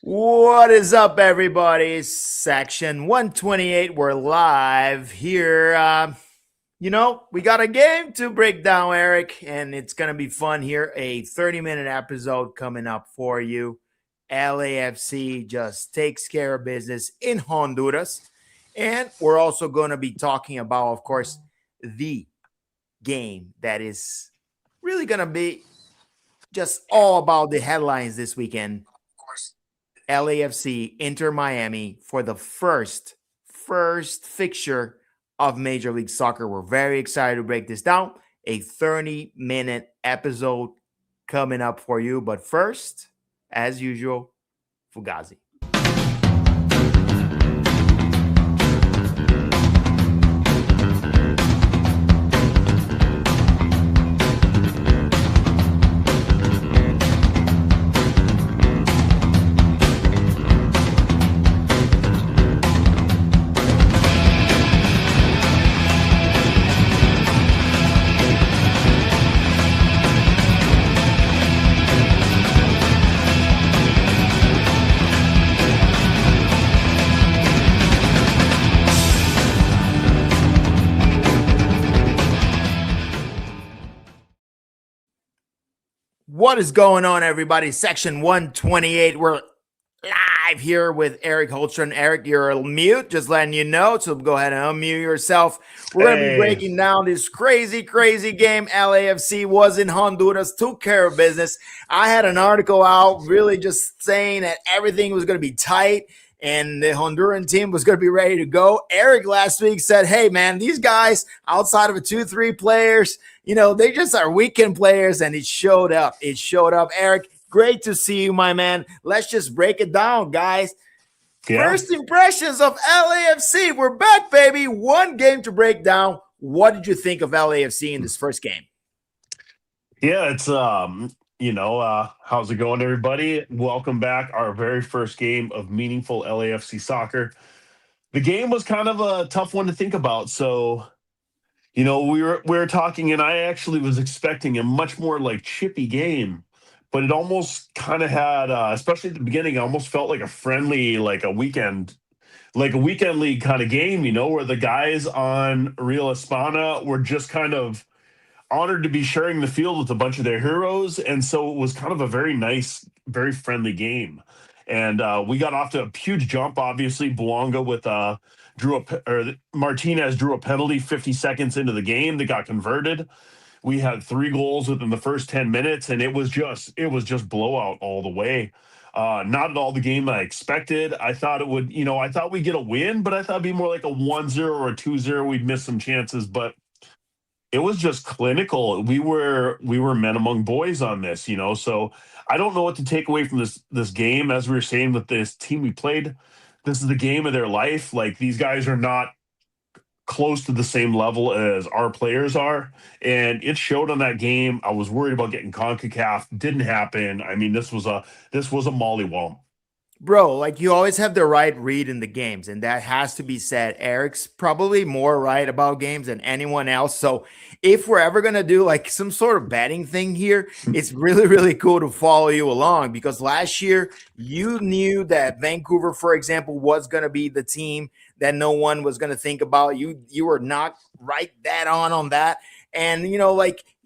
What is up, everybody? Section 128. We're live here. We got a game to break down, Eric, and it's going to be fun here. A 30-minute episode coming up for you. LAFC just takes care of business in Honduras. And we're also going to be talking about, of course, the game that is really going to be just all about the headlines this weekend. LAFC Inter Miami for the first fixture of Major League Soccer. We're very excited to break this down. A 30-minute episode coming up for you. But first, as usual, Fugazi. What is going on, everybody? Section 128. We're live here with Eric Holstrom. Eric, you're on mute, just letting you know. So go ahead and unmute yourself. We're going to be breaking down this crazy game. LAFC was in Honduras, took care of business. I had an article out really just saying that everything was going to be tight and the Honduran team was going to be ready to go. Eric last week said, hey, man, these guys outside of 2-3 players, they just are weekend players, and it showed up. Eric, great to see you, my man. Let's just break it down, guys. Yeah. First impressions of LAFC. We're back, baby. One game to break down. What did you think of LAFC in this first game? Yeah, it's how's it going, everybody? Welcome back. Our very first game of meaningful LAFC soccer. The game was kind of a tough one to think about. So, we were talking, and I actually was expecting a much more chippy game, but it almost kind of had, especially at the beginning, almost felt like a friendly, like a weekend league kind of game. Where the guys on Real Espana were just kind of honored to be sharing the field with a bunch of their heroes. And so it was kind of a very nice, very friendly game. And we got off to a huge jump. Obviously, Bouanga with Martinez drew a penalty 50 seconds into the game that got converted. We had 3 goals within the first 10 minutes, and it was just blowout all the way. Not at all the game I expected. I thought it would, I thought we'd get a win, but I thought it'd be more like a 1-0 or a 2-0. We'd miss some chances, but it was just clinical. We were men among boys on this, So I don't know what to take away from this game. As we were saying with this team we played, this is the game of their life. Like, these guys are not close to the same level as our players are, and it showed on that game. I was worried about getting Concacaf. Didn't happen. I mean, this was a mollywomp. Bro, you always have the right read in the games, and that has to be said. Eric's probably more right about games than anyone else. So if we're ever going to do some sort of betting thing here, it's really, really cool to follow you along, because last year you knew that Vancouver, for example, was going to be the team that no one was going to think about. You were not right that on that. And,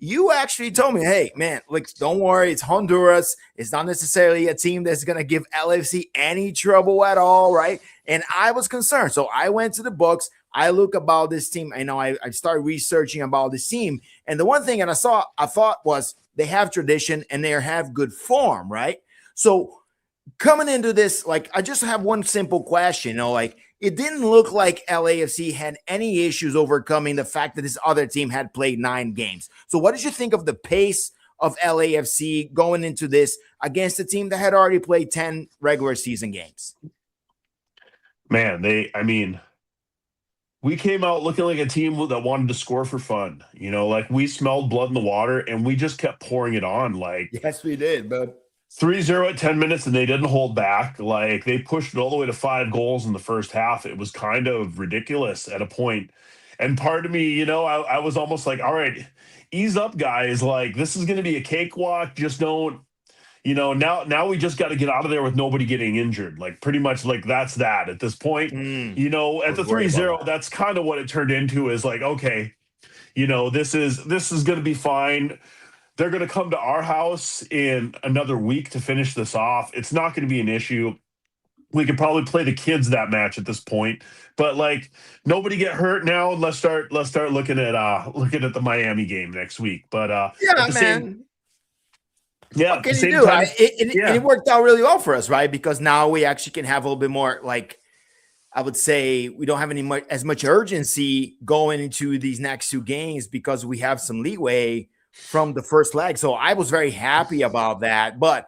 you actually told me, hey, man, don't worry. It's Honduras. It's not necessarily a team that's going to give LAFC any trouble at all, right? And I was concerned. So I went to the books. I look about this team. I started researching about this team. And the one thing that I thought was they have tradition and they have good form, right? So coming into this, I just have one simple question, it didn't look like LAFC had any issues overcoming the fact that this other team had played 9 games. So what did you think of the pace of LAFC going into this against a team that had already played 10 regular season games? Man, we came out looking like a team that wanted to score for fun. We smelled blood in the water, and we just kept pouring it on. Yes, we did, bud. 3-0 at 10 minutes, and they didn't hold back. They pushed it all the way to 5 goals in the first half. It was kind of ridiculous at a point. And part of me, I was almost like, all right, ease up, guys. This is going to be a cakewalk. Just don't, now we just got to get out of there with nobody getting injured. Like pretty much like that's that at this point. I At was the worried about 3-0, that. that's kind of what it turned into is like, okay, this is going to be fine. They're going to come to our house in another week to finish this off. It's not going to be an issue. We could probably play the kids that match at this point, but like nobody get hurt now. Let's start looking at the Miami game next week. But at Yeah, the same man. yeah, What at the can you same do? time, It yeah. worked out really well for us, right? Because now we actually can have a little bit more, like, I would say we don't have as much urgency going into these next two games because we have some leeway from the first leg. So I was very happy about that. But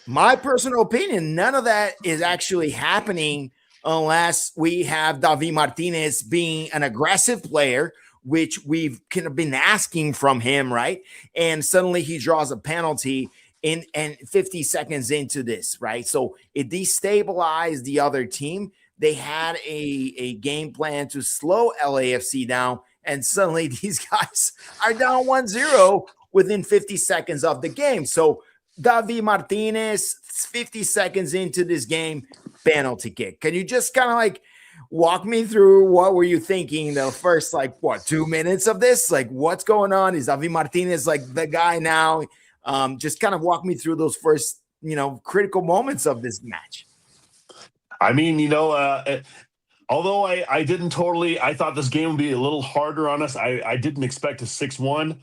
my personal opinion, none of that is actually happening unless we have David Martinez being an aggressive player, which we've kind of been asking from him, right? And suddenly he draws a penalty in and 50 seconds into this, right? So it destabilized the other team. They had a game plan to slow LAFC down, and suddenly these guys are down 1-0 within 50 seconds of the game. So David Martinez, 50 seconds into this game, penalty kick. Can you just kind of like walk me through what were you thinking the first, like, what, 2 minutes of this? Like, what's going on? Is David Martinez like the guy now? Just kind of walk me through those first, critical moments of this match. I mean, although I didn't totally, I thought this game would be a little harder on us. I didn't expect a 6-1.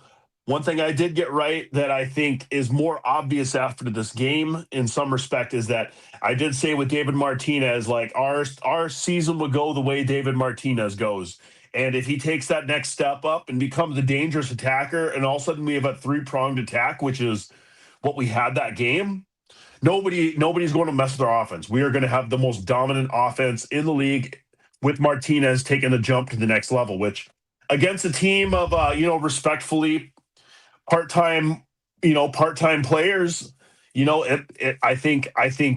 One thing I did get right that I think is more obvious after this game in some respect is that I did say with David Martinez, like our season would go the way David Martinez goes. And if he takes that next step up and becomes a dangerous attacker, and all of a sudden we have a three-pronged attack, which is what we had that game, nobody's going to mess with our offense. We are going to have the most dominant offense in the league with Martinez taking the jump to the next level, which against a team of respectfully part-time players, I think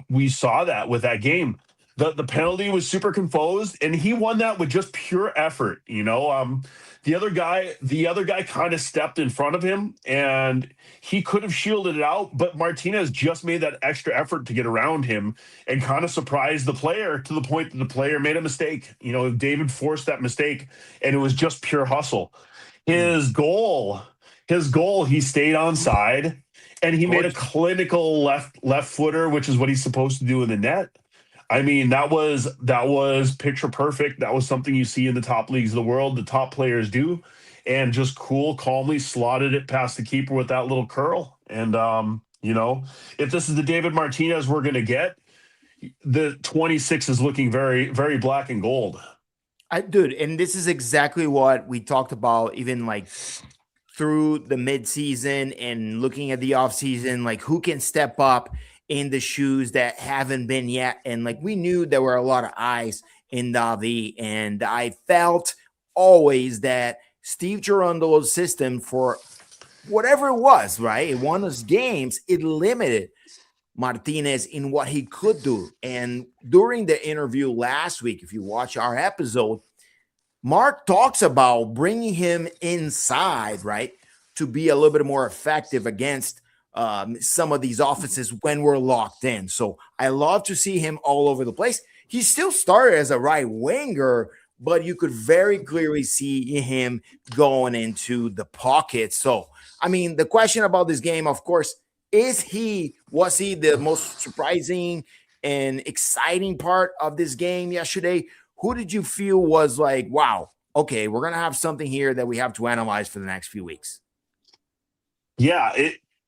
we saw that with that game. The penalty was super composed, and he won that with just pure effort. The other guy kind of stepped in front of him, and he could have shielded it out, but Martinez just made that extra effort to get around him and kind of surprised the player to the point that the player made a mistake. David forced that mistake, and it was just pure hustle. Mm, His goal, he stayed on side, and he made a gorgeous. clinical left footer, which is what he's supposed to do in the net. I mean, that was picture perfect. That was something you see in the top leagues of the world. The top players do, and just calmly slotted it past the keeper with that little curl. And if this is the David Martinez we're going to get, the 26 is looking very, very black and gold. Dude, and this is exactly what we talked about, even like through the midseason and looking at the offseason, like who can step up in the shoes that haven't been yet. And like we knew there were a lot of eyes in Davi, and I felt always that Steve Gerondolo's system, for whatever it was, right? It won us games, it limited Martinez in what he could do. And during the interview last week, if you watch our episode, Mark talks about bringing him inside, right, to be a little bit more effective against some of these offenses when we're locked in. So I love to see him all over the place. He still started as a right winger, but you could very clearly see him going into the pocket. So, I mean, the question about this game, of course, was he the most surprising and exciting part of this game yesterday? Who did you feel was like, wow, okay, we're going to have something here that we have to analyze for the next few weeks? Yeah,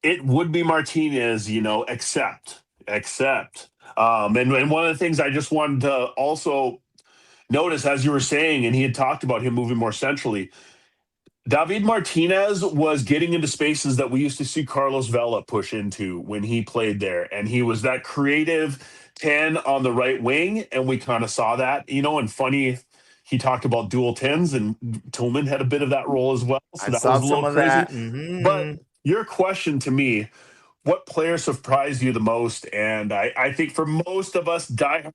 it would be Martinez, except. And one of the things I just wanted to also notice, as you were saying, and he had talked about him moving more centrally, David Martinez was getting into spaces that we used to see Carlos Vela push into when he played there. And he was that creative 10 on the right wing. And we kind of saw that, and funny, he talked about dual 10s, and Tillman had a bit of that role as well. So I that saw was a some little of crazy. that. But your question to me, what player surprised you the most? And I think for most of us diehard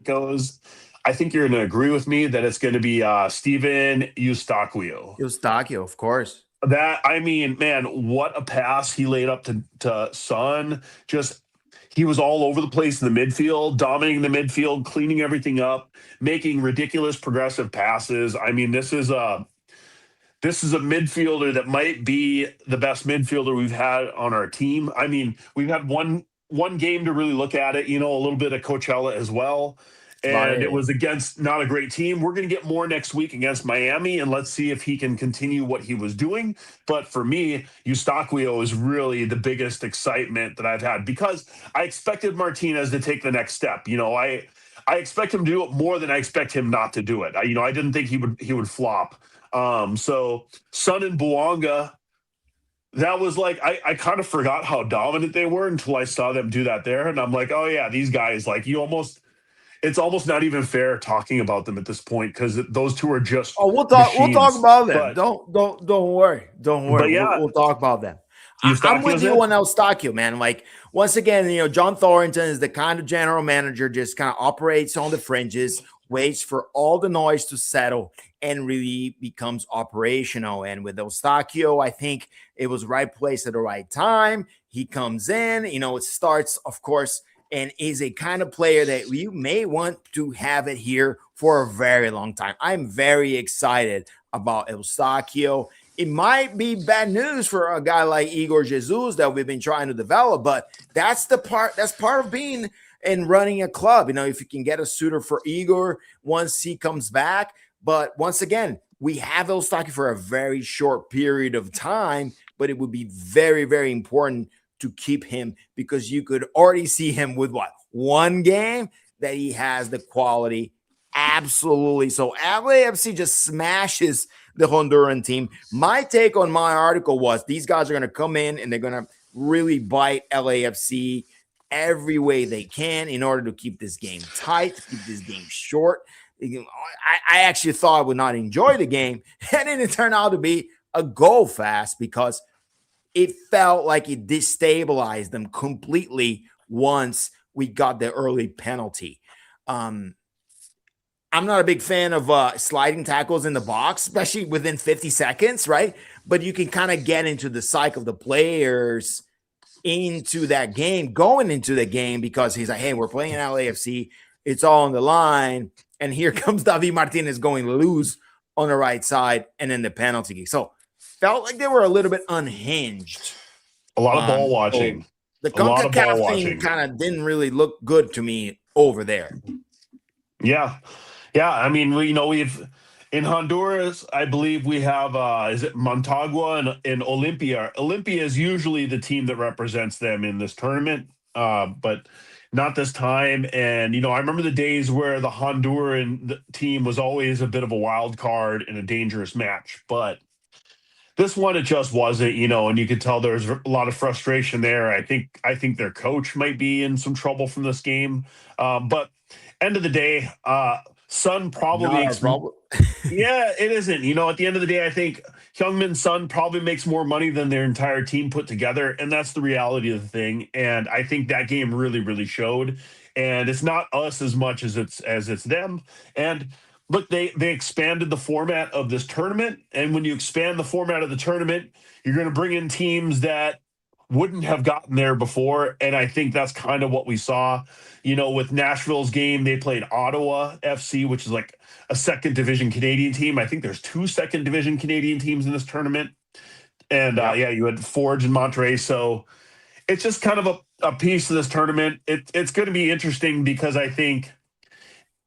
goes, I think you're going to agree with me that it's going to be Steven Eustachio. Eustachio, of course. That, I mean, man, what a pass he laid up to Son. Just he was all over the place in the midfield, dominating the midfield, cleaning everything up, making ridiculous progressive passes. I mean, this is a midfielder that might be the best midfielder we've had on our team. I mean, we've had one game to really look at it, a little bit of Coachella as well. About And it it. was against not a great team. We're going to get more next week against Miami, and let's see if he can continue what he was doing. But for me, Eustaquio is really the biggest excitement that I've had because I expected Martinez to take the next step. I expect him to do it more than I expect him not to do it. I didn't think he would flop. So Son and Buanga, that was like I kind of forgot how dominant they were until I saw them do that there, and I'm like, oh yeah, these guys, like it's almost not even fair talking about them at this point because those two are just Oh, we'll talk. We'll talk machines. about them. But Don't worry. Don't worry. yeah, We'll talk about them. I'm with Eustaquio's you it. on Eustáquio, man. Like once again, John Thornton is the kind of general manager just kind of operates on the fringes, waits for all the noise to settle, and really becomes operational. And with Eustáquio, I think it was right place at the right time. He comes in, it starts, of course, and is a kind of player that you may want to have it here for a very long time. I'm very excited about Eustáquio. It might be bad news for a guy like Igor Jesus that we've been trying to develop, but that's part of being and running a club. If you can get a suitor for Igor once he comes back. But once again, we have Eustáquio for a very short period of time, but it would be very, very important to keep him because you could already see him with one game that he has the quality. Absolutely. So LAFC just smashes the Honduran team. My take on my article was these guys are going to come in and they're going to really bite LAFC every way they can in order to keep this game tight, keep this game short. I actually thought I would not enjoy the game, and then it turned out to be a goal fast because it felt like it destabilized them completely once we got the early penalty. I'm not a big fan of sliding tackles in the box, especially within 50 seconds, right? But you can kind of get into the psyche of the players into that game, going into the game, because he's like, hey, we're playing LAFC. It's all on the line. And here comes David Martinez going loose on the right side and then the penalty kick. So felt like they were a little bit unhinged. A lot of ball watching. So the A lot of ball Concacaf thing watching. kind of didn't really look good to me over there. Yeah. I mean, we've in Honduras, I believe we have is it Montagua and Olympia. Olympia is usually the team that represents them in this tournament, but not this time. And I remember the days where the Honduran team was always a bit of a wild card in a dangerous match, but this one it just wasn't, and you could tell there's a lot of frustration there. I think their coach might be in some trouble from this game, but end of the day, Son probably Not our makes problem. yeah, it isn't. At the end of the day, I think Heung-min Son probably makes more money than their entire team put together, and that's the reality of the thing. And I think that game really, really showed. And it's not us as much as it's them. And look, they expanded the format of this tournament, and when you expand the format of the tournament, you're going to bring in teams that wouldn't have gotten there before. And I think that's kind of what we saw. With Nashville's game, they played Ottawa FC, which is like a second division Canadian team. I think there's 2 second division Canadian teams in this tournament. And you had Forge and Monterey. So it's just kind of a piece of this tournament. It's going to be interesting because I think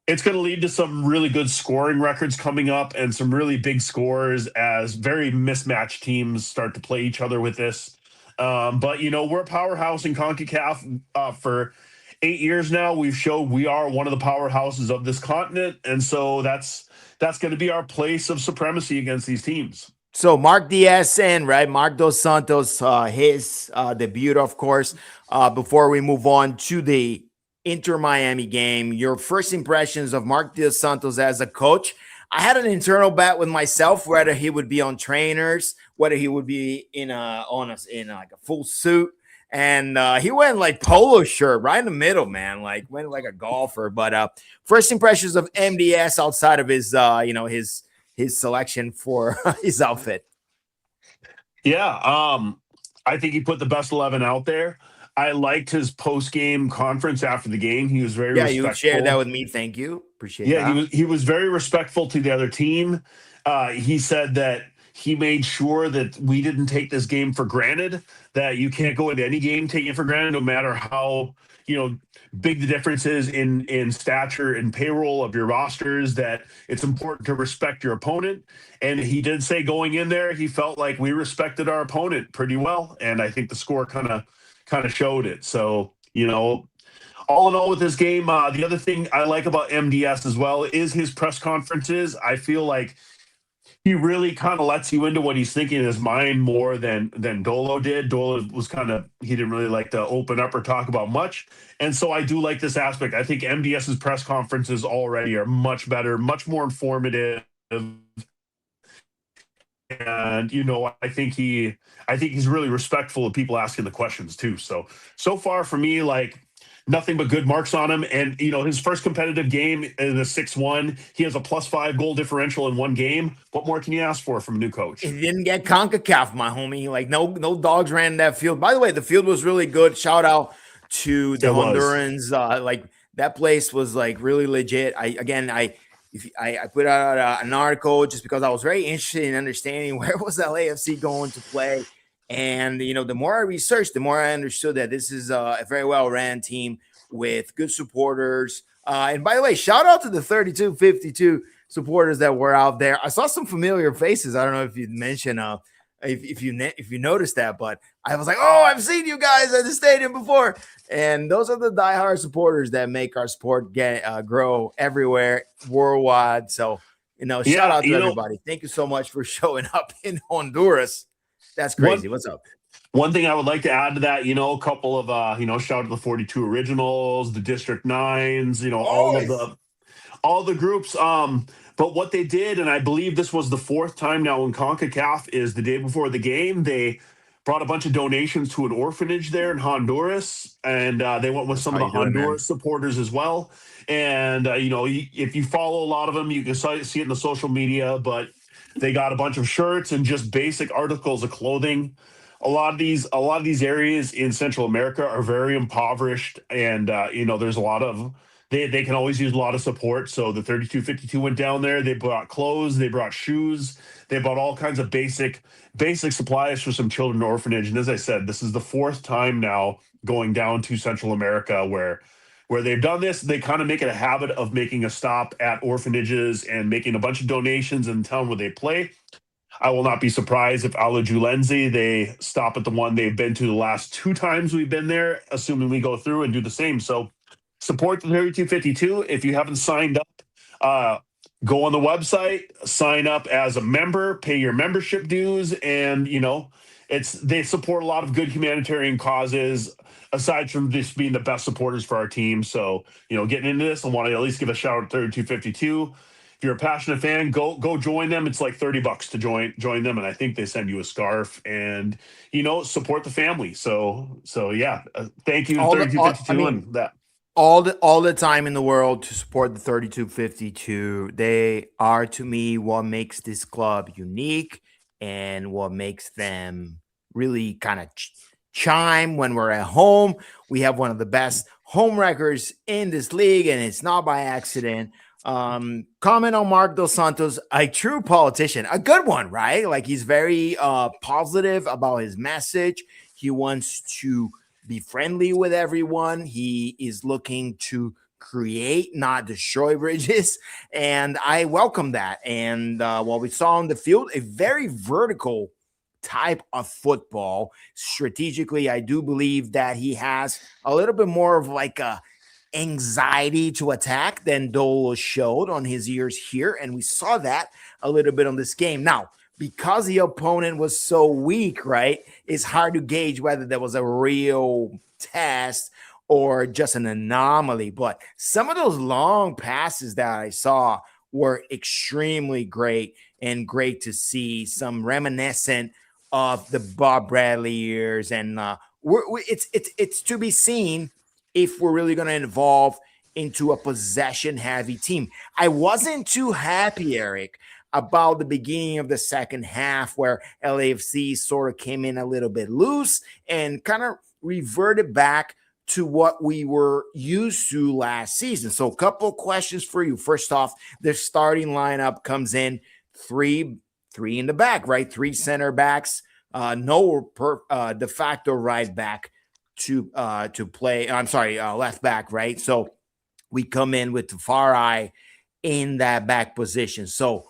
it's going to lead to some really good scoring records coming up and some really big scores as very mismatched teams start to play each other with this. But we're a powerhouse in CONCACAF for 8 years now. We've showed we are one of the powerhouses of this continent, and so that's going to be our place of supremacy against these teams. So Mark Diaz and Mark Dos Santos, his debut, of course. Before we move on to the Inter Miami game, your first impressions of Mark Dos Santos as a coach? I had an internal bet with myself whether he would be on trainers, whether he would be in like a full suit. And he went like polo shirt right in the middle, man. Like went like a golfer. But first impressions of MDS outside of his his selection for his outfit. Yeah, I think he put the best 11 out there. I liked his post-game conference after the game. He was very Yeah, you shared that respectful. with me. Thank you. Appreciate Yeah, that. he was very respectful to the other team. He said that he made sure that we didn't take this game for granted. That you can't go into any game taking it for granted, no matter how you know big the difference is in stature and payroll of your rosters. That it's important to respect your opponent. And he did say going in there, he felt like we respected our opponent pretty well, and I think the score kind of showed it. So all in all with this game, the other thing I like about MDS as well is his press conferences. I feel like he really kind of lets you into what he's thinking in his mind more than Dolo did. Dolo was he didn't really like to open up or talk about much. And so I do like this aspect. I think MDS's press conferences already are much better, much more informative. And I think he's really respectful of people asking the questions too. So far for me, like nothing but good marks on him. And his first competitive game in the 6-1, he has a +5 goal differential in one game. What more can you ask for from a new coach? He didn't get Concacaf, my homie. Like no dogs ran that field. By the way, the field was really good. Shout out to the It was. Hondurans. Like that place was like really legit. I put out an article just because I was very interested in understanding where was LAFC going to play. And the more I researched, the more I understood that this is a very well ran team with good supporters. And by the way, shout out to the 3252 supporters that were out there. I saw some familiar faces. I don't know if you mentioned if you noticed that, but I was like, oh, I've seen you guys at the stadium before. And those are the diehard supporters that make our sport grow everywhere, worldwide. So, shout Yeah, out to everybody. Thank you so much for showing up in Honduras. That's one crazy. What's up? one thing I would like to add to that, a couple of shout out to the 42 originals, the District Nines, Always. all the groups. But what they did, and I believe this was the fourth time now in CONCACAF, is the day before the game, they brought a bunch of donations to an orphanage there in Honduras, and they went with That's some how of the you do it, man. Honduras supporters as well. And if you follow a lot of them, you can see it in the social media. But they got a bunch of shirts and just basic articles of clothing. A lot of these areas in Central America are very impoverished, and there's a lot of they can always use a lot of support. So the 3252 went down there. They brought clothes, they brought shoes, they bought all kinds of basic supplies for some children orphanage. And as I said, this is the fourth time now going down to Central America where they've done this. They kind of make it a habit of making a stop at orphanages and making a bunch of donations in the town where they play. I will not be surprised if Alajuelense, they stop at the one they've been to the last two times we've been there, assuming we go through and do the same. So support the 3252. If you haven't signed up, go on the website, sign up as a member, pay your membership dues, and they support a lot of good humanitarian causes aside from just being the best supporters for our team. So, getting into this, I want to at least give a shout out to 3252. If you're a passionate fan, go join them. It's like $30 to join them, and I think they send you a scarf and support the family. So yeah, thank you to All the, all, I 3252 mean, and that. all the time in the world to support the 3252. They are to me what makes this club unique and what makes them really kind of chime when we're at home. We have one of the best home records in this league, and it's not by accident. Comment on Mark Dos Santos, a true politician, a good one, right? Like he's very positive about his message. He wants to be friendly with everyone. He is looking to create, not destroy bridges. And I welcome that. And what we saw on the field, a very vertical type of football. Strategically, I do believe that he has a little bit more of like a anxiety to attack than Dolo showed on his years here. And we saw that a little bit on this game. Now, because the opponent was so weak, right, it's hard to gauge whether there was a real test or just an anomaly. But some of those long passes that I saw were extremely great and great to see, some reminiscent of the Bob Bradley years. And it's to be seen if we're really going to evolve into a possession heavy team. I wasn't too happy, Eric, about the beginning of the second half where LAFC sort of came in a little bit loose and kind of reverted back to what we were used to last season. So a couple of questions for you. First off, the starting lineup comes in three in the back, right? Three center backs, no de facto right back to play. I'm sorry, left back, right? So we come in with Tafari in that back position. So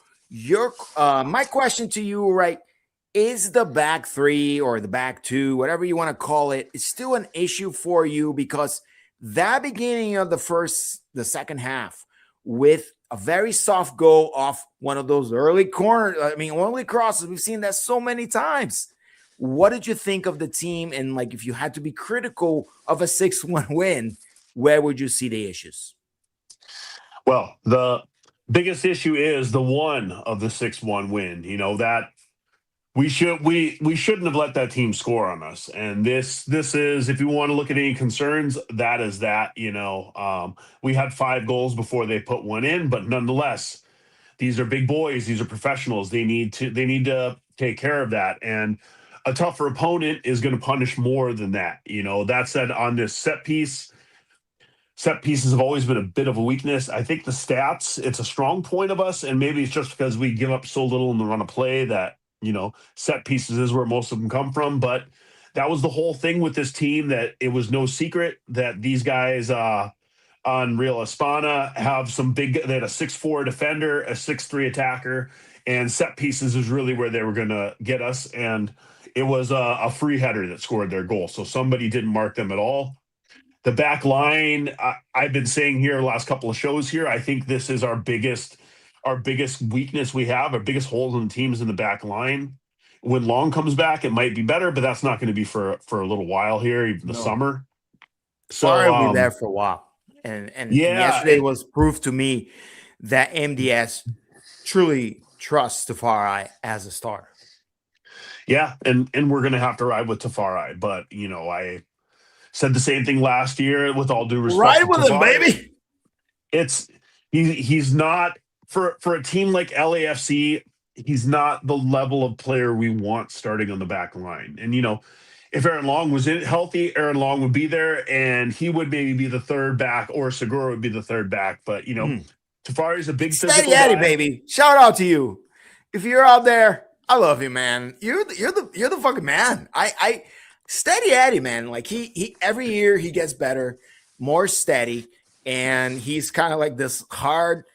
my question to you, right? Is the back three or the back two, whatever you want to call it, is still an issue for you? Because that beginning of the second half with a very soft goal off one of those early crosses, we've seen that so many times. What did you think of the team? And like, if you had to be critical of a 6-1 win, where would you see the issues? Well, the biggest issue is the one of the 6-1 win. That we shouldn't have let that team score on us. And this is, if you want to look at any concerns, that is that. We had 5 goals before they put one in, but nonetheless, these are big boys. These are professionals. They need to take care of that. And a tougher opponent is going to punish more than that. That said, on this set pieces have always been a bit of a weakness. I think the stats, it's a strong point of us, and maybe it's just because we give up so little in the run of play that, set pieces is where most of them come from. But that was the whole thing with this team, that it was no secret that these guys on Real Espana have they had a 6'4" defender, a 6'3" attacker, and set pieces is really where they were going to get us. And it was a free header that scored their goal. So somebody didn't mark them at all. The back line, I've been saying here the last couple of shows here, I think this is our biggest weakness we have, our biggest holes in the teams in the back line. When Long comes back, it might be better, but that's not going to be for a little while here, even the summer. So I'll be there for a while. And yesterday was proof to me that MDS truly trusts Tafari as a starter. Yeah, and we're going to have to ride with Tafari, but I said the same thing last year, with all due respect. Ride with him, baby. He's not for a team like LAFC. He's not the level of player we want starting on the back line. And if Aaron Long was healthy, Aaron Long would be there, and he would maybe be the third back, or Segura would be the third back. But Tafari's a big physical guy. Baby. Shout out to you. If you're out there, I love you, man. You're the fucking man. I Steady Eddie, man. Like he every year he gets better, more steady, and he's kind of like this hard,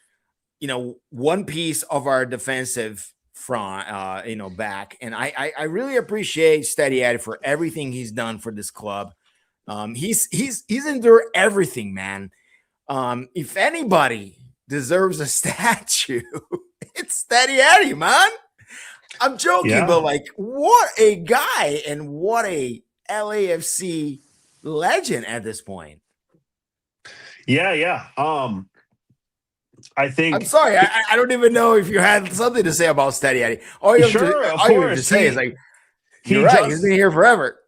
one piece of our defensive front, back. And I really appreciate Steady Eddie for everything he's done for this club. He's endured everything, man. If anybody deserves a statue, it's Steady Eddie, man. I'm joking, but like, what a guy and what a LAFC legend at this point. Yeah. I think. I'm sorry, I don't even know if you had something to say about Steady Eddie. All you have to say is like, you're right. He's been here forever.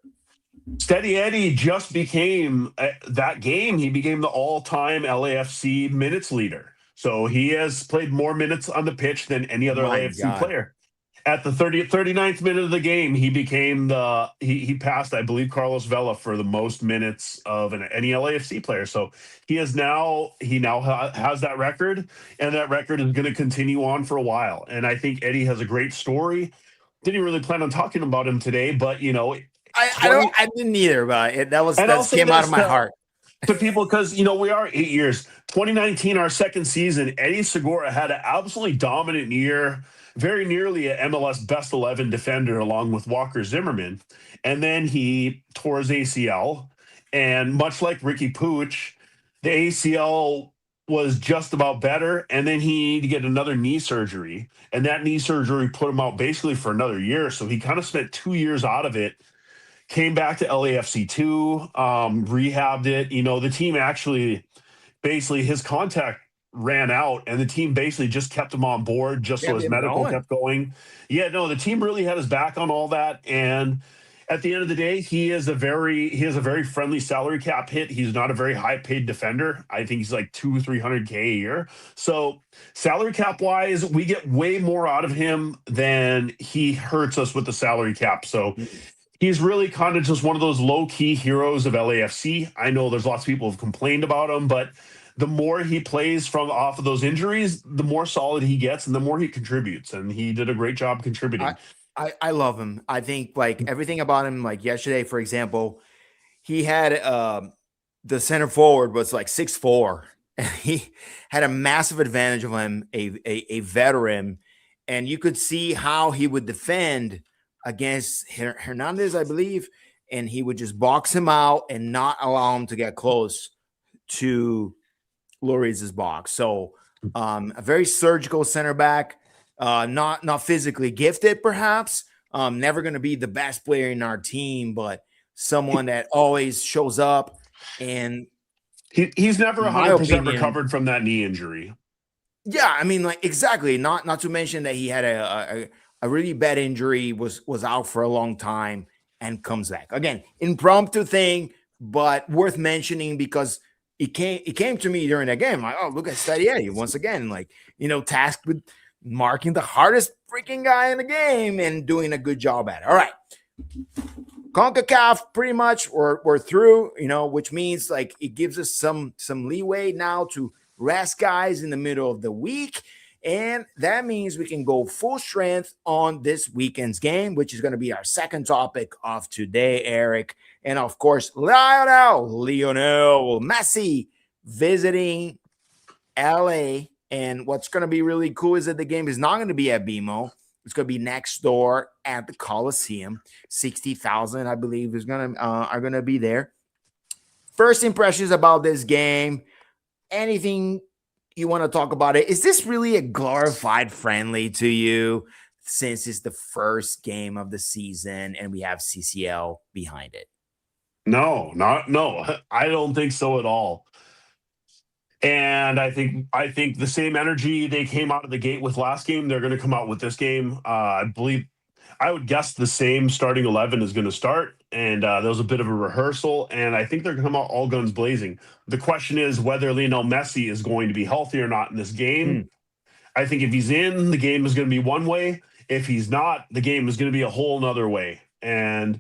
Steady Eddie just became that game. He became the all-time LAFC minutes leader. So he has played more minutes on the pitch than any other LAFC player. At the 39th minute of the game, he became he passed, I believe, Carlos Vela for the most minutes of any LAFC player. So he now has that record, and that record is going to continue on for a while. And I think Eddie has a great story. Didn't really plan on talking about him today, but I didn't either. But that came out of my heart to people, because we are 8 years. 2019, our second season, Eddie Segura had an absolutely dominant year. Very nearly an MLS best 11 defender along with Walker Zimmerman. And then he tore his ACL. And much like Ricky Pooch, the ACL was just about better. And then he needed to get another knee surgery. And that knee surgery put him out basically for another year. So he kind of spent 2 years out of it. Came back to LAFC 2, rehabbed it. The team actually, basically his contact ran out, and the team basically just kept him on board so his medical kept going. The team really had his back on all that. And at the end of the day, he has a very friendly salary cap hit. He's not a very high paid defender. I think he's like 200-300K a year. So salary cap wise, we get way more out of him than he hurts us with the salary cap. So he's really kind of just one of those low key heroes of LAFC. I know there's lots of people who have complained about him, but the more he plays from off of those injuries, the more solid he gets and the more he contributes. And he did a great job I, contributing. I love him. I think like everything about him, like yesterday, for example, he had the center forward was like 6'4", and he had a massive advantage of him, a veteran, and you could see how he would defend against Hernandez, I believe, and he would just box him out and not allow him to get close to Lloris's box. So a very surgical center back, not physically gifted, perhaps. Never going to be the best player in our team, but someone that always shows up. And He's never in my 100% opinion, recovered from that knee injury. yeah, I mean, like exactly. Not to mention that he had a really bad injury, was out for a long time, and comes back again. Impromptu thing, but worth mentioning because it came to me during the game. Like, oh, look at Stadier once again, like tasked with marking the hardest freaking guy in the game and doing a good job at it. All right. CONCACAF pretty much we're through, which means like it gives us some leeway now to rest guys in the middle of the week. And that means we can go full strength on this weekend's game, which is going to be our second topic of today, Eric. And of course, Lionel Messi visiting LA. And what's going to be really cool is that the game is not going to be at BMO. It's going to be next door at the Coliseum. 60,000, I believe, are going to be there. First impressions about this game. Anything you want to talk about it? Is this really a glorified friendly to you since it's the first game of the season and we have CCL behind it? No, I don't think so at all. And I think the same energy they came out of the gate with last game, they're going to come out with this game. I would guess the same starting 11 is going to start, and there was a bit of a rehearsal, and I think they're going to come out all guns blazing. The question is whether Lionel Messi is going to be healthy or not in this game. I think if he's in, the game is going to be one way. If he's not, the game is going to be a whole nother way. And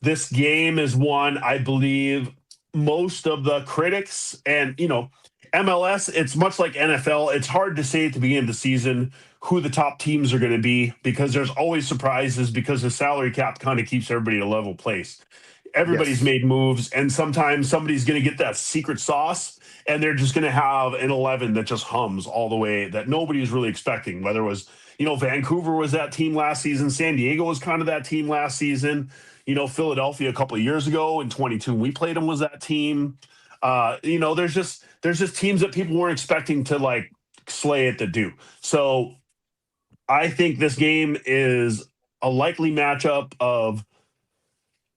this game is one, I believe, most of the critics and, MLS, it's much like NFL. It's hard to say at the beginning of the season who the top teams are going to be because there's always surprises because the salary cap kind of keeps everybody at a level place. Everybody's Yes. made moves, and sometimes somebody's going to get that secret sauce, and they're just going to have an 11 that just hums all the way that nobody's really expecting. Whether it was, Vancouver was that team last season, San Diego was kind of that team last season. Philadelphia a couple of years ago in 22, we played them was that team. There's just teams that people weren't expecting to like slay it that do. So I think this game is a likely matchup of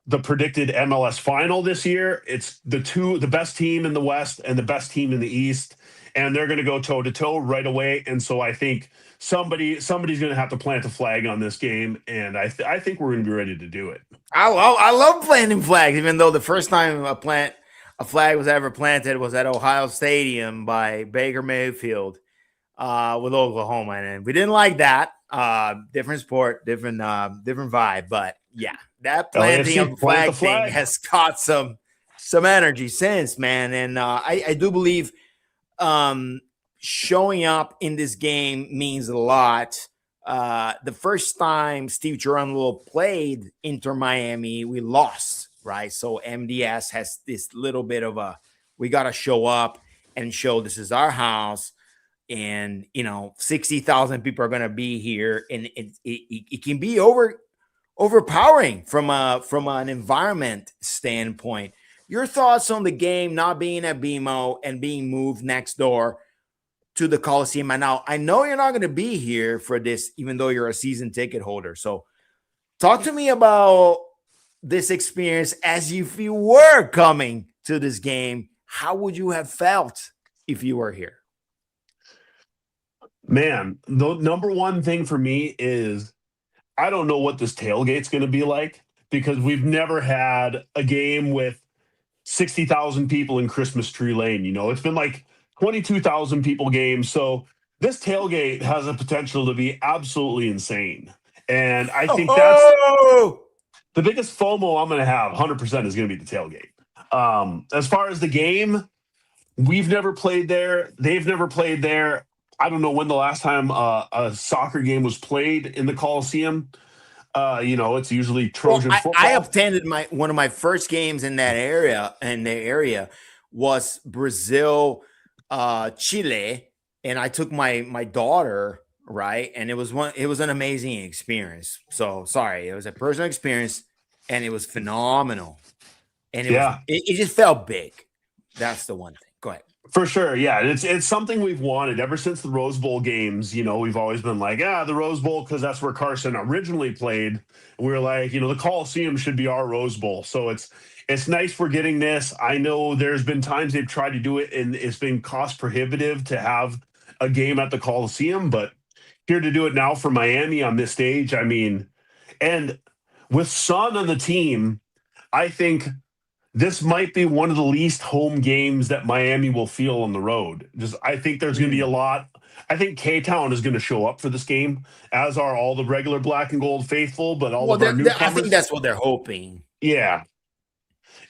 the predicted MLS final this year. It's the best team in the West and the best team in the East, and they're going to go toe to toe right away. And so I think somebody's going to have to plant a flag on this game, and I think we're going to be ready to do it. I love planting flags, even though the first time a flag was ever planted was at Ohio Stadium by Baker Mayfield with Oklahoma, and we didn't like that. Different sport, different vibe, but yeah, that planting LAFC, of the plant the flag thing flag. has caught some energy since, man, and I do believe showing up in this game means a lot. The first time Steve Geronimo played Inter Miami, we lost, right? So MDS has this little bit of we got to show up and show this is our house. And 60,000 people are going to be here, and it can be overpowering from an environment standpoint. Your thoughts on the game not being at BMO and being moved next door to the Coliseum? And now I know you're not going to be here for this, even though you're a season ticket holder. So talk to me about this experience as if you were coming to this game. How would you have felt if you were here? Man, the number one thing for me is I don't know what this tailgate's going to be like because we've never had a game with 60,000 people in Christmas Tree Lane. It's been like 22,000 people games. So this tailgate has a potential to be absolutely insane. And I think that's Oh, the biggest FOMO I'm going to have 100% is going to be the tailgate. As far as the game, we've never played there. They've never played there. I don't know when the last time a soccer game was played in the Coliseum. It's usually well, Trojan I football. attended one of my first games in that area, and the area was Brazil, Chile, and I took my daughter, right, and it was an amazing experience. So sorry, it was a personal experience, and it was phenomenal, and Yeah, it just felt big. That's the one thing. Go ahead. for sure. Yeah, it's something we've wanted ever since the Rose Bowl games. We've always been like, the Rose Bowl, because that's where Carson originally played. We were like, the Coliseum should be our Rose Bowl. So it's nice we're getting this. I know there's been times they've tried to do it, and it's been cost prohibitive to have a game at the Coliseum, but here to do it now for Miami on this stage. I mean, and with Son on the team, I think this might be one of the least home games that Miami will feel on the road. I think there's going to be a lot. I think K-Town is going to show up for this game, as are all the regular black and gold faithful, but all Well, of our newcomers. I think that's what they're hoping. Yeah.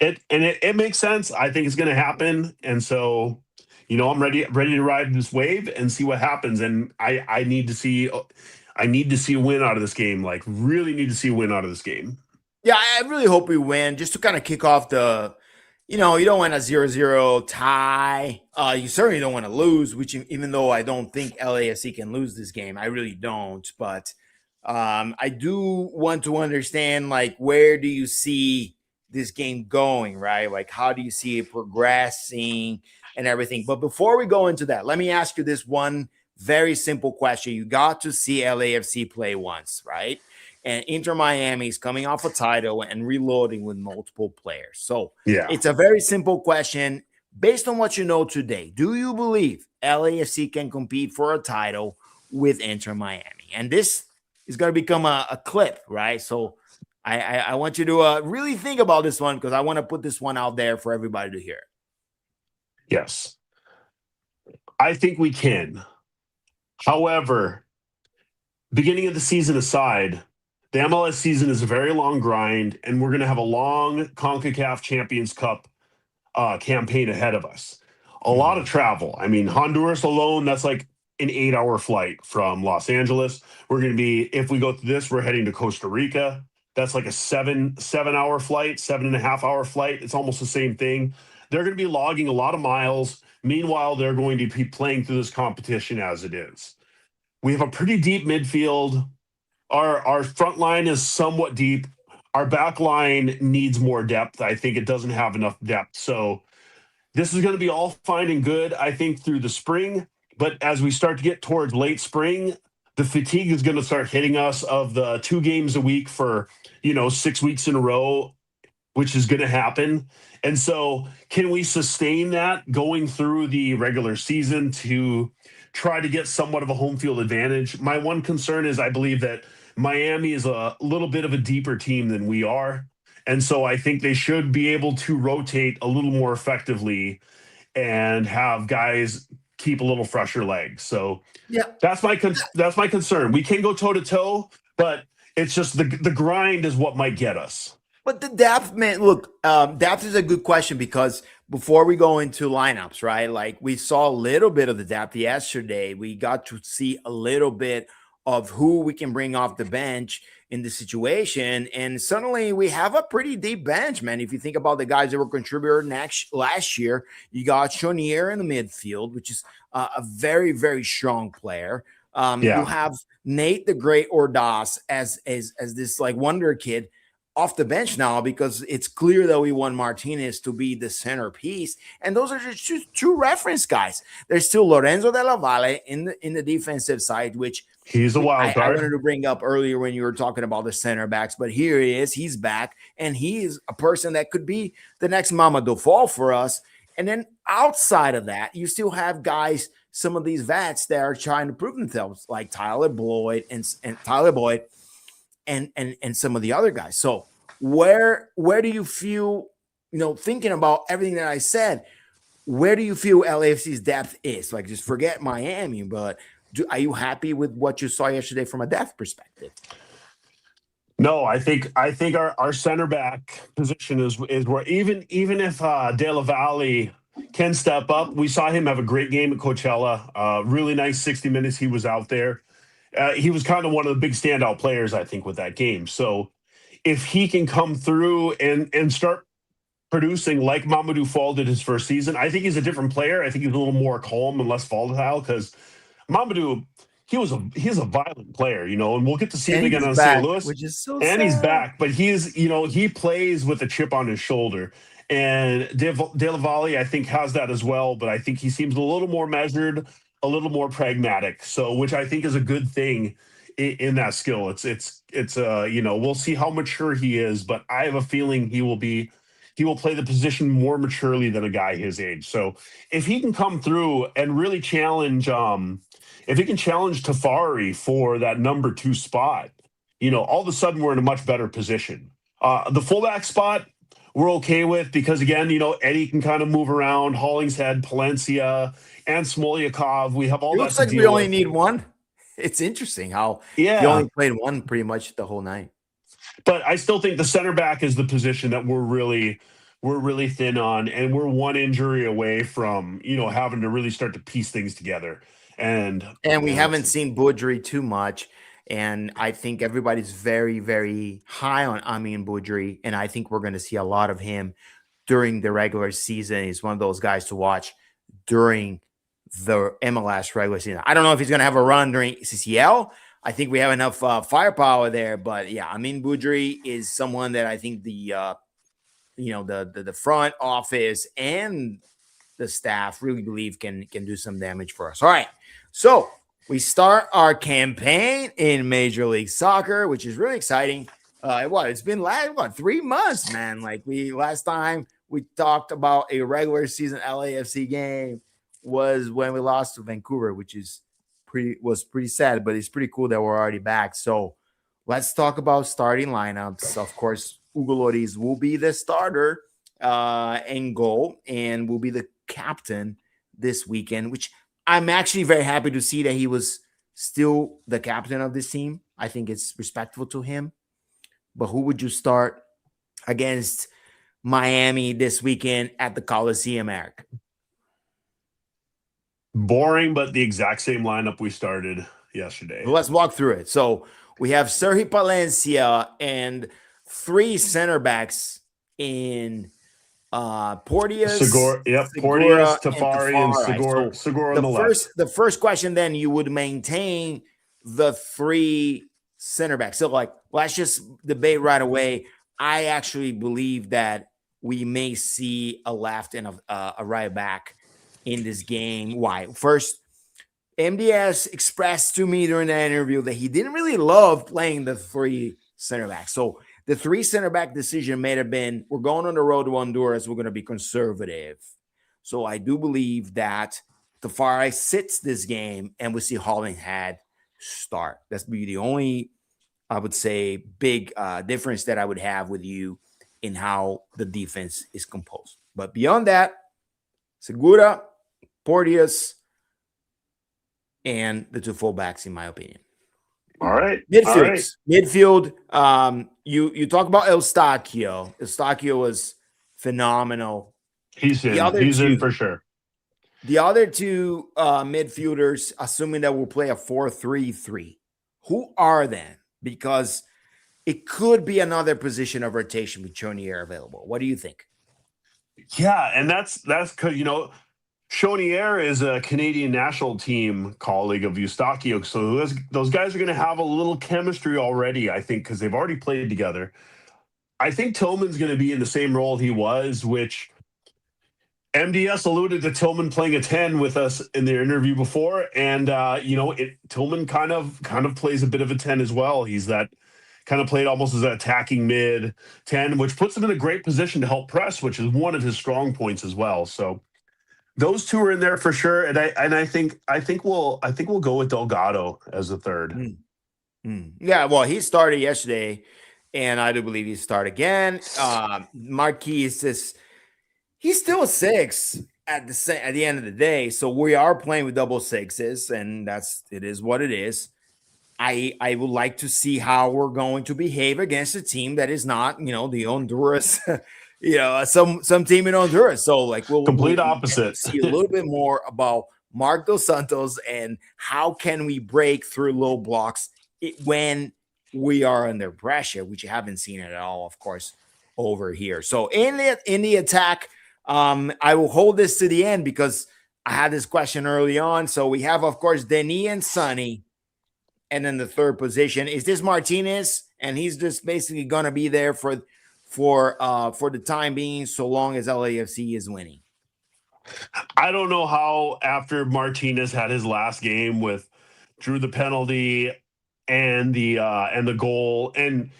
It makes sense. I think it's going to happen. And so, I'm ready to ride this wave and see what happens. And I need to see a win out of this game. Like, really need to see a win out of this game. Yeah, I really hope we win just to kind of kick off you don't want a 0-0 tie. You certainly don't want to lose, which even though I don't think LAFC can lose this game, I really don't. But I do want to understand, like, where do you see this game going, right? Like, how do you see it progressing and everything? But before we go into that, let me ask you this one very simple question. You got to see LAFC play once, right? And Inter Miami is coming off a title and reloading with multiple players. So Yeah. it's a very simple question. Based on what you know today, do you believe LAFC can compete for a title with Inter Miami? And this is going to become a clip, right? So I want you to really think about this one, because I want to put this one out there for everybody to hear. Yes. I think we can. However, beginning of the season aside, the MLS season is a very long grind, and we're going to have a long Concacaf Champions Cup campaign ahead of us. A lot of travel. I mean, Honduras alone, that's like an 8-hour flight from Los Angeles. We're going to be, if we go through this, we're heading to Costa Rica. That's like a 7-hour flight, 7.5-hour flight. It's almost the same thing. They're going to be logging a lot of miles. Meanwhile, they're going to be playing through this competition as it is. We have a pretty deep midfield. Our front line is somewhat deep. Our back line needs more depth. I think it doesn't have enough depth. So this is going to be all fine and good, I think, through the spring. But as we start to get towards late spring, the fatigue is going to start hitting us of the 2 games a week for, 6 weeks in a row, which is going to happen. And so can we sustain that going through the regular season to try to get somewhat of a home field advantage? My one concern is I believe that Miami is a little bit of a deeper team than we are. And so I think they should be able to rotate a little more effectively and have guys keep a little fresher legs. So Yeah, that's my concern. We can go toe to toe, but it's just the grind is what might get us. but the depth, man, look, depth is a good question, because before we go into lineups, right? Like, we saw a little bit of the depth yesterday. We got to see a little bit of who we can bring off the bench in the situation. And suddenly we have a pretty deep bench, man. If you think about the guys that were contributing last year, you got Chonier in the midfield, which is a very, very strong player. You have Nate the Great Ordaz as this like wonder kid off the bench now, because it's clear that we want Martinez to be the centerpiece. And those are just two reference guys. There's still Lorenzo de la Valle in the defensive side, which he's a wild card. I wanted to bring up earlier when you were talking about the center backs, but here he is. He's back, and he is a person that could be the next Mamadou Fall for us. And then outside of that, you still have guys, some of these vets that are trying to prove themselves, like Tyler Boyd and some of the other guys. So where do you feel, thinking about everything that I said, where do you feel LAFC's depth is? Like, just forget Miami, but are you happy with what you saw yesterday from a depth perspective? No, I think our center back position is where even if De La Valle can step up, we saw him have a great game at Coachella. Really nice 60 minutes he was out there. He was kind of one of the big standout players, I think, with that game. So if he can come through and start producing like Mamadou Fall did his first season, I think he's a different player. I think he's a little more calm and less volatile because Mamadou, he's a violent player, and we'll get to see him And again he's on St. back, Louis, which is so and he's sad. back. But he plays with a chip on his shoulder, and De La Valle, I think, has that as well. But I think he seems a little more measured, a little more pragmatic. So, which I think is a good thing in that skill. We'll see how mature he is, but I have a feeling he will play the position more maturely than a guy his age. So if he can come through and really challenge, if he can challenge Tafari for that number 2 spot, all of a sudden we're in a much better position. The fullback spot we're okay with because again, Eddie can kind of move around, Hollingshead, Palencia, and Smolyakov. We have all It that looks to like we deal only with. need one. It's interesting how he Yeah, only played one pretty much the whole night. but I still think the center back is the position that we're really thin on, and we're one injury away from having to really start to piece things together. And And we man, haven't seen Boudry too much. And I think everybody's very, very high on Amin Boudry. And I think we're going to see a lot of him during the regular season. He's one of those guys to watch during the MLS regular season. I don't know if he's going to have a run during CCL. I think we have enough firepower there. But yeah, Amin Boudry is someone that I think the front office and the staff really believe can do some damage for us. All right. So we start our campaign in Major League Soccer, which is really exciting. It's been 3 months, man. Like last time we talked about a regular season LAFC game was when we lost to Vancouver, which was pretty sad, but it's pretty cool that we're already back. So let's talk about starting lineups. Of course, Hugo Lloris will be the starter in goal and will be the captain this weekend, which I'm actually very happy to see that he was still the captain of this team. I think it's respectful to him. But who would you start against Miami this weekend at the Coliseum, Eric? boring, but the exact same lineup we started yesterday. Let's walk through it. So we have Sergi Palencia and 3 center backs in Porteous, Segura, yep, Segura, Porteous, and Tafari, and Tafari. Segura, So Segura on the left. the first question, then you would maintain the 3 center backs. So let's just debate right away. I actually believe that we may see a left and a right back in this game. Why? First, MDS expressed to me during that interview that he didn't really love playing the 3 center backs. So the 3 center back decision may have been, we're going on the road to Honduras, we're going to be conservative. So I do believe that Tafari sits this game and we see Hollingshead start. That's be the only, I would say, big difference that I would have with you in how the defense is composed. But beyond that, Segura, Porteous, and the 2 fullbacks, in my opinion. All right. Midfield. You talk about Eustáquio. Eustáquio was phenomenal. He's in for sure. The other 2 midfielders, assuming that we'll play a 4-3-3, who are then? Because it could be another position of rotation with Chonier available. What do you think? Yeah, and that's because Chonier is a Canadian national team colleague of Eustáquio, so those guys are going to have a little chemistry already, I think, because they've already played together. I think Tillman's going to be in the same role he was, which MDS alluded to Tillman playing a 10 with us in their interview before, and Tillman kind of plays a bit of a 10 as well. He's that kind of played almost as an attacking mid 10, which puts him in a great position to help press, which is one of his strong points as well. So those 2 are in there for sure, and I think we'll go with Delgado as the third. Yeah, well, he started yesterday, and I do believe he start again. Marquise is he's still a 6 at the end of the day. So we are playing with double sixes, and it is what it is. I would like to see how we're going to behave against a team that is not, the Honduras, some team in Honduras. So like Complete we'll get to opposite. see a little bit more about Mark Dos Santos and how can we break through low blocks when we are under pressure, which you haven't seen it at all, of course, over here. So in the attack, I will hold this to the end because I had this question early on. So we have, of course, Denis and Sonny. And then the third position is this Martinez, and he's just basically gonna be there for the time being, so long as LAFC is winning. I don't know how after Martinez had his last game drew the penalty and the goal, and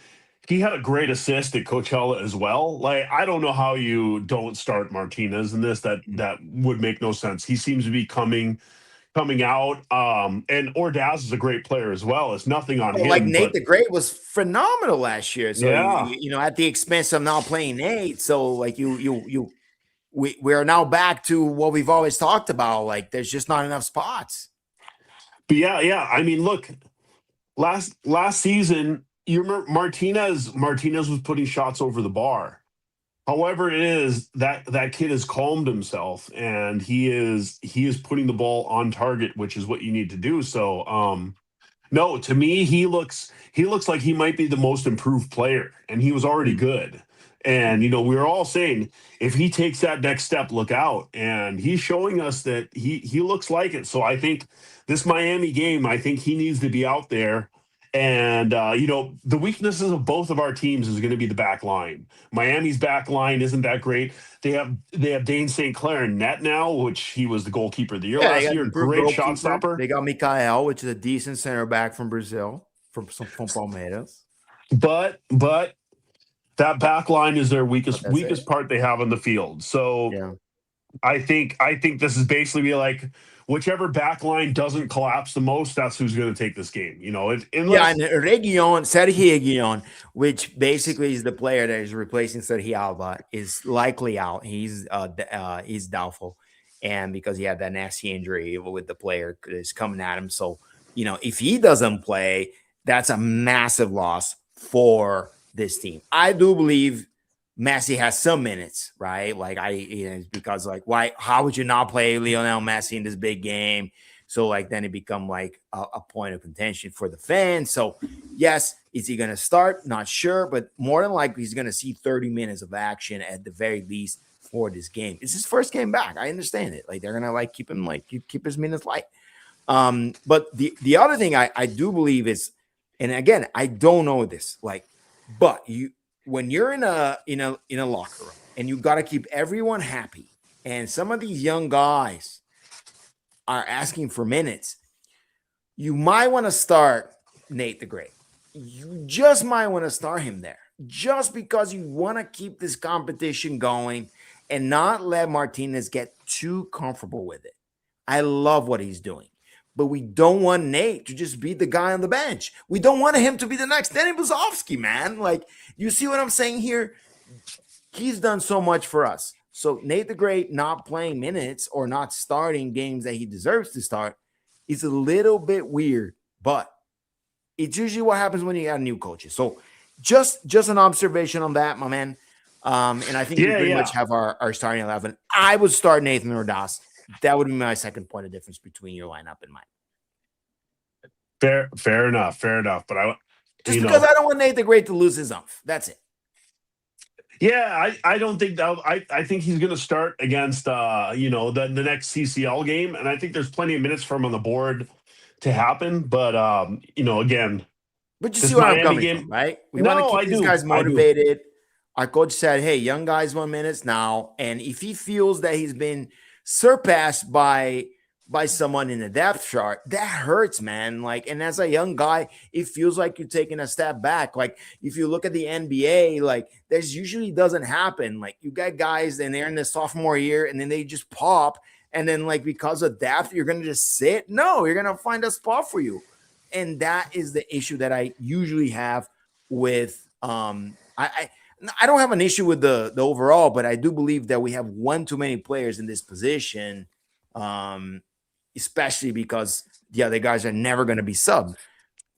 he had a great assist at Coachella as well. Like, I don't know how you don't start Martinez in this. That would make no sense. He seems to be coming out. And Ordaz is a great player as well. It's nothing on him. Like Nate the Great was phenomenal last year. So yeah, at the expense of now playing Nate. So like we are now back to what we've always talked about. Like there's just not enough spots. but yeah. I mean, look, last season, you remember Martinez was putting shots over the bar. However, it is that kid has calmed himself and he is putting the ball on target, which is what you need to do. So no, to me, he looks like he might be the most improved player, and he was already good. And we were all saying if he takes that next step, look out. And he's showing us that he looks like it. So I think this Miami game, I think he needs to be out there. And the weaknesses of both of our teams is going to be the back line. Miami's back line isn't that great. They have Dane St. Clair in net now, which he was the goalkeeper of the year last year. Great shot stopper. They got Mikael, which is a decent center back from Brazil, from Palmeiras. But that back line is their weakest part they have on the field. So yeah. I think this is basically like whichever back line doesn't collapse the most, that's who's going to take this game. And Sergio Reguilon, which basically is the player that is replacing Sergio Alba, is likely out. He's doubtful, and because he had that nasty injury with the player that is coming at him. So if he doesn't play, that's a massive loss for this team. I do believe Messi has some minutes, right? Like because like how would you not play Lionel Messi in this big game? So like then it become like a point of contention for the fans. So yes, is he going to start? Not sure, but more than likely he's going to see 30 minutes of action at the very least for this game. It's his first game back. I understand it. Like they're going to like keep him like keep his minutes light. But the other thing I do believe is, and again, I don't know this, but when you're in a locker room and you got to keep everyone happy, and some of these young guys are asking for minutes, you might want to start Nate the Great. You just might want to start him there, just because you want to keep this competition going and not let Martinez get too comfortable with it. I love what he's doing. But we don't want Nate to just be the guy on the bench. We don't want him to be the next Danny Buzovsky, man. Like, you see what I'm saying here? He's done so much for us. So Nate the Great not playing minutes or not starting games that he deserves to start is a little bit weird. But it's usually what happens when you got new coaches. So just an observation on that, my man. And I think we pretty much have our starting 11. I would start Nathan Ordaz. That would be my second point of difference between your lineup and mine. Fair enough. But because I don't want Nate the Great to lose his umph. That's it. Yeah, I don't think that. I think he's going to start against the next CCL game, and I think there's plenty of minutes for him on the board to happen. But again, but you see where I'm coming from, right? We want to keep these guys motivated. Our coach said, "Hey, young guys want minutes now," and if he feels that he's been surpassed by someone in the depth chart, that hurts, man. Like, and as a young guy, it feels like you're taking a step back. Like, if you look at the NBA, like, there's usually doesn't happen. Like, you got guys and they're in the sophomore year and then they just pop, and then like because of depth, you're gonna just sit. No, you're gonna find a spot for you, and that is the issue that I usually have with I don't have an issue with the overall, but I do believe that we have one too many players in this position, especially because the other guys are never going to be subbed.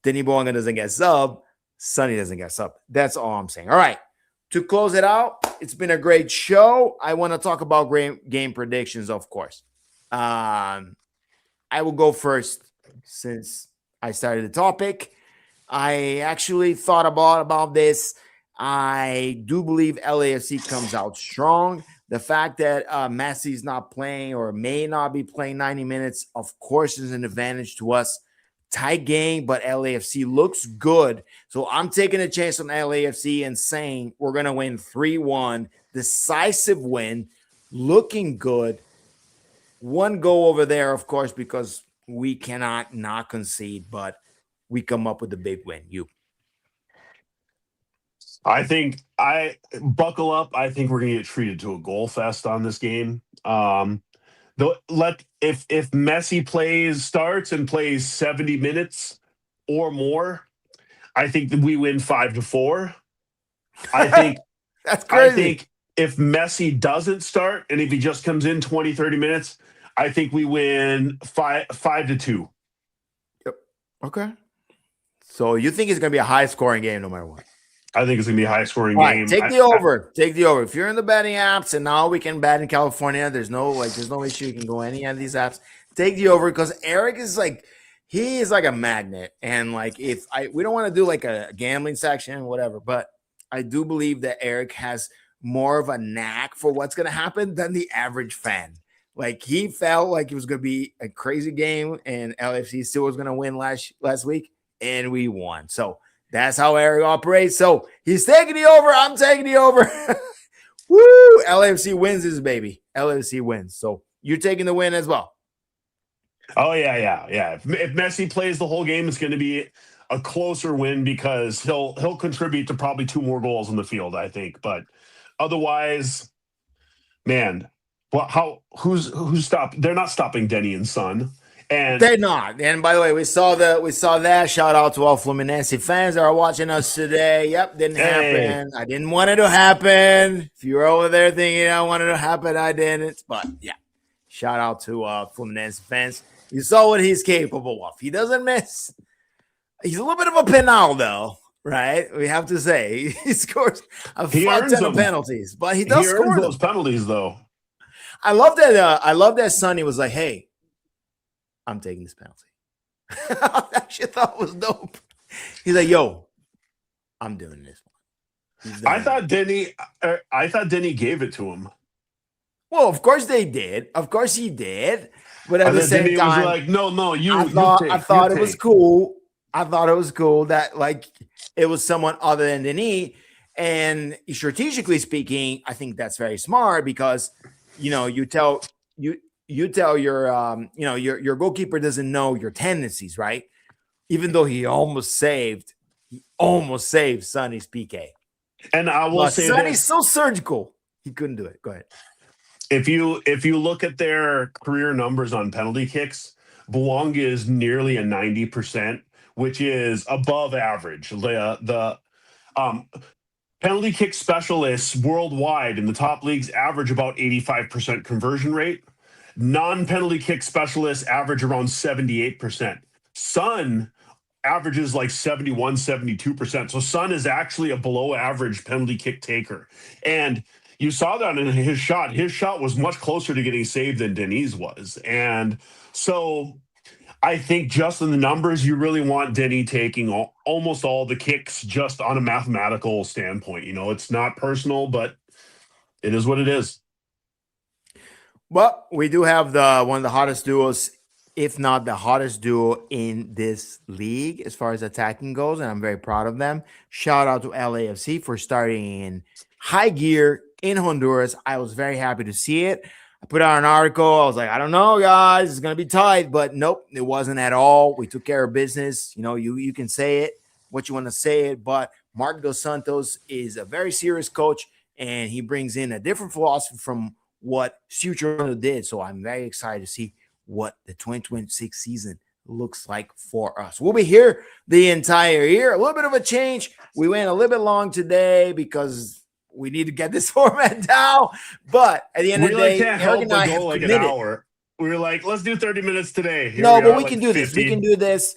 Denny Boanga doesn't get subbed. Sonny doesn't get subbed. That's all I'm saying. All right. To close it out, it's been a great show. I want to talk about game predictions, of course. I will go first since I started the topic. I actually thought about this. I do believe LAFC comes out strong. The fact that Messi's not playing or may not be playing 90 minutes, of course, is an advantage to us. Tight game, but LAFC looks good. So I'm taking a chance on LAFC and saying we're going to win 3-1. Decisive win. Looking good. One goal over there, of course, because we cannot not concede, but we come up with a big win. I think buckle up. I think we're going to get treated to a goal fest on this game. If Messi starts and plays 70 minutes or more, I think that we win 5-4. I think that's crazy. I think if Messi doesn't start and if he just comes in 20, 30 minutes, I think we win 5-2. Yep. Okay. So you think it's going to be a high scoring game no matter what? I think it's going to be a high scoring game. Take the over. Take the over. If you're in the betting apps, and now we can bet in California, there's no issue. You can go any of these apps. Take the over because Eric is he is like a magnet. And we don't want to do like a gambling section, whatever, but I do believe that Eric has more of a knack for what's going to happen than the average fan. Like he felt like it was going to be a crazy game and LFC still was going to win last week and we won. So that's how Eric operates. So he's taking the over. I'm taking the over. Woo! LFC wins this baby. LFC wins. So you're taking the win as well. Oh, yeah. If Messi plays the whole game, it's going to be a closer win because he'll contribute to probably 2 more goals on the field, I think. But otherwise, man, who's stopped? They're not stopping Denny and Son. And they're not. And by the way, we saw that. Shout out to all Fluminense fans that are watching us today. Yep, didn't happen. I didn't want it to happen. If you were over there thinking I wanted it to happen, I didn't. But yeah, shout out to Fluminense fans. You saw what he's capable of. He doesn't miss. He's a little bit of a penal, though, right? We have to say he scores a fuck ton of penalties, but he does score those penalties, though. I love that Sonny was like, "Hey, I'm taking this penalty." That shit thought was dope. He's like, "Yo, I'm doing this one." I thought Denny gave it to him. Well, of course they did. Of course he did. But at the same Denny time, was like, no, you. I thought it was cool. I thought it was cool that it was someone other than Denis. And strategically speaking, I think that's very smart because you tell your goalkeeper doesn't know your tendencies, right? Even though he almost saved Sonny's PK. And I will say Sonny's so surgical, he couldn't do it. Go ahead. If you look at their career numbers on penalty kicks, Boanga is nearly a 90%, which is above average. The penalty kick specialists worldwide in the top leagues average about 85% conversion rate. Non-penalty kick specialists average around 78%. Son averages like 71, 72%. So Son is actually a below average penalty kick taker. And you saw that in his shot. His shot was much closer to getting saved than Denis was. And so I think just in the numbers, you really want Denny taking almost all the kicks just on a mathematical standpoint. It's not personal, but it is what it is. Well, we do have one of the hottest duos, if not the hottest duo in this league as far as attacking goes, and I'm very proud of them. Shout out to LAFC for starting in high gear in Honduras. I was very happy to see it. I put out an article. I was like, I don't know, guys, it's going to be tight, but nope, it wasn't at all. We took care of business. You can say it, what you want to say it, but Mark Dos Santos is a very serious coach, and he brings in a different philosophy from what Sutrano did. So I'm very excited to see what the 2026 season looks like for us. We'll be here the entire year. A little bit of a change. We went a little bit long today because we need to get this format down. But at the end of the day, can't Eric help and I but have go like committed. an hour. We were like, let's do 30 minutes today. Here No, but we like can do 50. this. We can do this.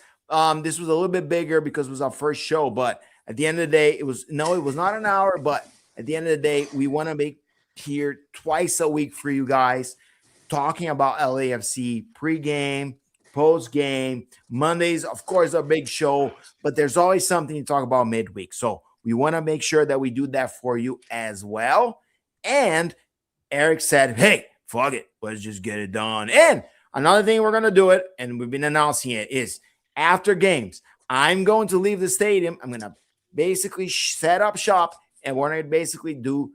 This was a little bit bigger because it was our first show. But at the end of the day, it was not an hour. But at the end of the day, we want to make here twice a week for you guys, talking about LAFC pregame, post-game. Mondays, of course, a big show, but there's always something to talk about midweek. So we want to make sure that we do that for you as well. And Eric said, hey, fuck it. Let's just get it done. And another thing we're going to do it, and we've been announcing it, is after games, I'm going to leave the stadium. I'm going to basically set up shop, and we're going to basically do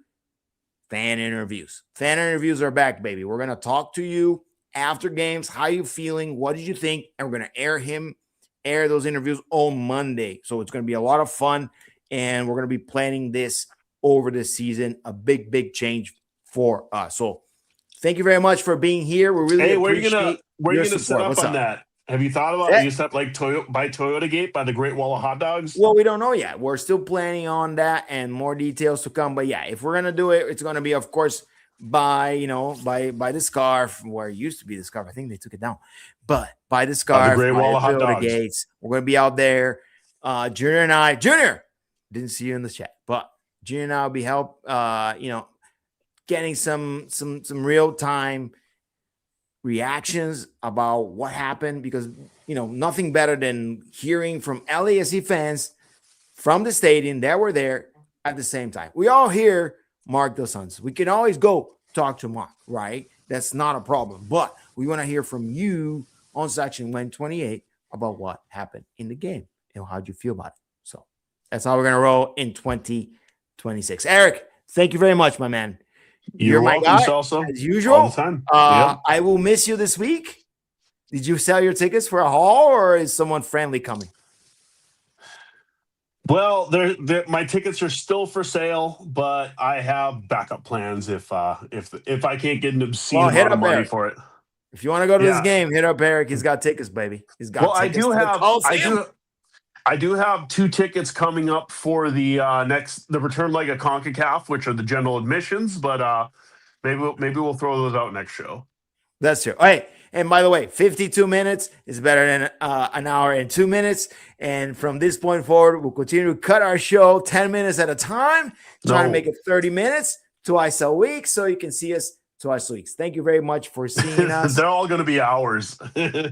fan interviews. Fan interviews are back, baby. We're going to talk to you after games. How you feeling? What did you think? And we're going to air those interviews on Monday. So it's going to be a lot of fun, and we're going to be planning this over the season. A big, big change for us. So thank you very much for being here. We really appreciate where are you gonna set up What's on that? Have you thought about you set up like Toyota Gate by the Great Wall of Hot Dogs? Well, we don't know yet. We're still planning on that and more details to come. But yeah, if we're gonna do it, it's gonna be, of course, by the Scarf, where it used to be the Scarf. I think they took it down, but by the Scarf, the Great Wall of Hot Dogs. Gates. We're gonna be out there. Junior and I, didn't see you in the chat, but Junior and I will be getting some real time reactions about what happened, because nothing better than hearing from LAFC fans from the stadium that were there at the same time. We all hear Mark Dos Santos. We can always go talk to Mark, right? That's not a problem. But we want to hear from you on Section 128 about what happened in the game and how'd you feel about it. So that's how we're gonna roll in 2026. Eric, thank you very much, my man. You're my welcome, guy, Salsa. as usual. All the time. I will miss you this week. Did you sell your tickets for a haul, or is someone friendly coming? Well, my tickets are still for sale, but I have backup plans if I can't get an obscene amount of money for it. If you want to go to this game, hit up Eric. He's got tickets, baby. He's got tickets. I do have 2 tickets coming up for the return leg of Concacaf, which are the general admissions, but maybe we'll throw those out next show. That's true. All right. And by the way, 52 minutes is better than an hour and 2 minutes. And from this point forward, we'll continue to cut our show 10 minutes at a time, trying to make it 30 minutes twice a week, so you can see us twice a week. Thank you very much for seeing us. They're all going to be hours.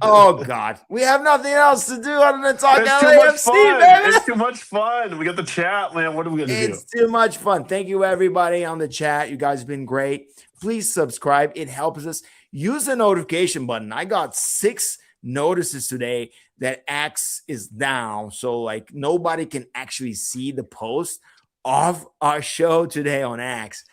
Oh, God. We have nothing else to do other than talk LAFC, baby. It's too much fun. We got the chat, man. What are we going to do? It's too much fun. Thank you, everybody on the chat. You guys have been great. Please subscribe. It helps us. Use the notification button. I got 6 notices today that X is down. So nobody can actually see the post of our show today on X.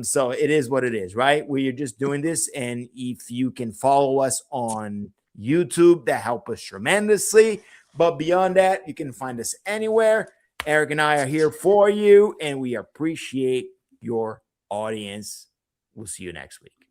So it is what it is, right? We are just doing this. And if you can follow us on YouTube, that helps us tremendously. But beyond that, you can find us anywhere. Eric and I are here for you, and we appreciate your audience. We'll see you next week.